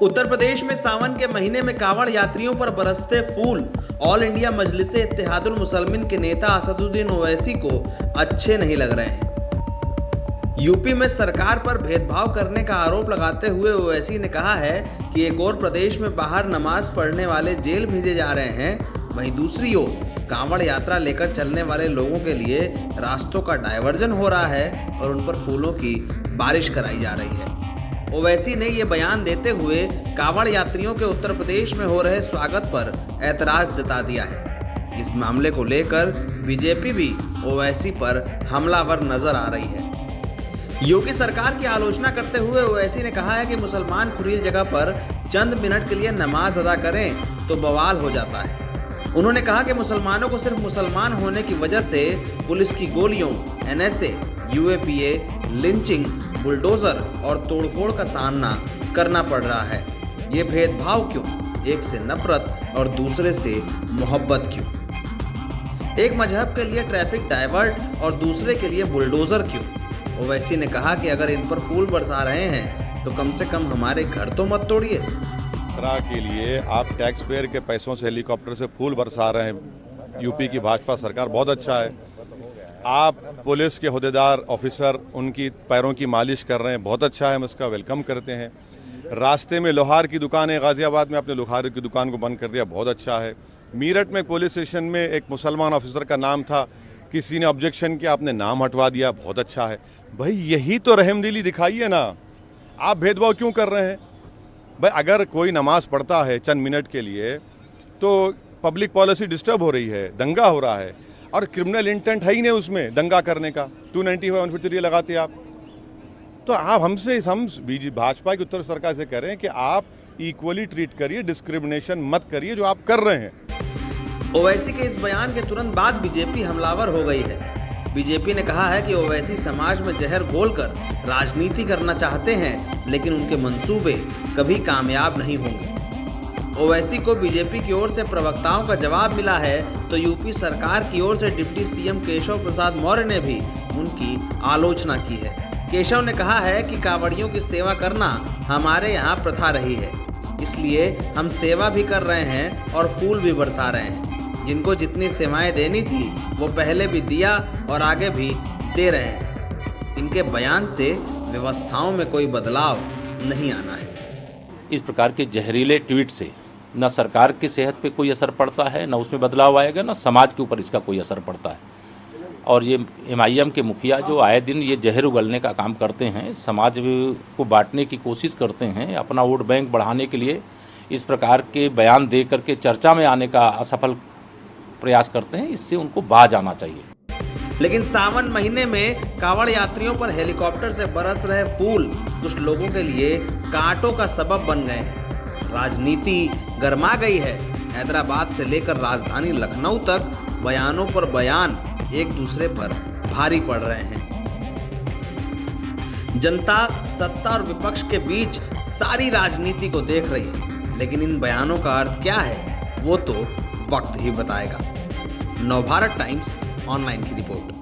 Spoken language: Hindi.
उत्तर प्रदेश में सावन के महीने में कांवड़ यात्रियों पर बरसते फूल ऑल इंडिया मजलिस इत्तेहादुल मुसलमिन के नेता असदुद्दीन ओवैसी को अच्छे नहीं लग रहे हैं। यूपी में सरकार पर भेदभाव करने का आरोप लगाते हुए ओवैसी ने कहा है कि एक और प्रदेश में बाहर नमाज पढ़ने वाले जेल भेजे जा रहे हैं, वहीं दूसरी ओर कांवड़ यात्रा लेकर चलने वाले लोगों के लिए रास्तों का डायवर्जन हो रहा है और उन पर फूलों की बारिश कराई जा रही है। ओवैसी ने ये बयान देते हुए कांवड़ यात्रियों के उत्तर प्रदेश में हो रहे स्वागत पर ऐतराज जता दिया है। इस मामले को लेकर बीजेपी भी ओवैसी पर हमलावर नजर आ रही है। योगी सरकार की आलोचना करते हुए ओवैसी ने कहा है कि मुसलमान खुली जगह पर चंद मिनट के लिए नमाज अदा करें तो बवाल हो जाता है। उन्होंने कहा कि मुसलमानों को सिर्फ मुसलमान होने की वजह से पुलिस की गोलियों, एनएसए, यूएपीए, लिंचिंग, बुलडोजर और तोड़फोड़ का सामना करना पड़ रहा है। ये भेदभाव क्यों? एक से नफरत और दूसरे से मोहब्बत क्यों? एक मजहब के लिए ट्रैफिक डाइवर्ट और दूसरे के लिए बुलडोजर क्यों? ओवैसी ने कहा कि अगर इन पर फूल बरसा रहे हैं तो कम से कम हमारे घर तो मत तोड़िए। यात्रा के लिए आप टैक्स पेयर के पैसों से हेलीकॉप्टर से फूल बरसा रहे हैं। यूपी की भाजपा सरकार बहुत अच्छा है। आप पुलिस के ओहदेदार ऑफिसर उनकी पैरों की मालिश कर रहे हैं, बहुत अच्छा है, हम इसका वेलकम करते हैं। रास्ते में लोहार की दुकान है, गाजियाबाद में आपने लोहार की दुकान को बंद कर दिया, बहुत अच्छा है। मीरठ में पुलिस स्टेशन में एक मुसलमान ऑफिसर का नाम था, किसी ने ऑब्जेक्शन किया, आपने नाम हटवा दिया, बहुत अच्छा है। भाई यही तो रहमदिली दिखाइए ना, आप भेदभाव क्यों कर रहे हैं? भाई अगर कोई नमाज पढ़ता है चंद मिनट के लिए तो पब्लिक पॉलिसी डिस्टर्ब हो रही है, दंगा हो रहा है और क्रिमिनल इंटेंट है ही नहीं उसमें दंगा करने का। 295 153 लगाते आप तो आप हम भाजपा की उत्तर सरकार से कह रहे हैं कि आप इक्वली ट्रीट करिए, डिस्क्रिमिनेशन मत करिए जो आप कर रहे हैं। ओवैसी के इस बयान के तुरंत बाद बीजेपी हमलावर हो गई है। बीजेपी ने कहा है कि ओवैसी समाज में जहर घोलकर राजनीति करना चाहते हैं, लेकिन उनके मंसूबे कभी कामयाब नहीं होंगे। ओवैसी को बीजेपी की ओर से प्रवक्ताओं का जवाब मिला है तो यूपी सरकार की ओर से डिप्टी सीएम केशव प्रसाद मौर्य ने भी उनकी आलोचना की है। केशव ने कहा है कि कांवड़ियों की सेवा करना हमारे यहाँ प्रथा रही है, इसलिए हम सेवा भी कर रहे हैं और फूल भी बरसा रहे हैं। जिनको जितनी सेवाएं देनी थी वो पहले भी दिया और आगे भी दे रहे हैं। इनके बयान से व्यवस्थाओं में कोई बदलाव नहीं आना है। इस प्रकार के जहरीले ट्वीट से न सरकार की सेहत पे कोई असर पड़ता है, न उसमें बदलाव आएगा, न समाज के ऊपर इसका कोई असर पड़ता है। और ये एमआईएम के मुखिया जो आए दिन ये जहर उगलने का काम करते हैं, समाज को बांटने की कोशिश करते हैं, अपना वोट बैंक बढ़ाने के लिए इस प्रकार के बयान दे करके चर्चा में आने का असफल प्रयास करते हैं, इससे उनको बाज आना चाहिए। लेकिन सावन महीने में कांवड़ यात्रियों पर हेलीकॉप्टर से बरस रहे फूल कुछ लोगों के लिए कांटों का सबब बन गए हैं। राजनीति गरमा गई है। हैदराबाद से लेकर राजधानी लखनऊ तक बयानों पर बयान एक दूसरे पर भारी पड़ रहे हैं। जनता सत्ता और विपक्ष के बीच सारी राजनीति को देख रही है, लेकिन इन बयानों का अर्थ क्या है वो तो वक्त ही बताएगा। नवभारत टाइम्स ऑनलाइन की रिपोर्ट।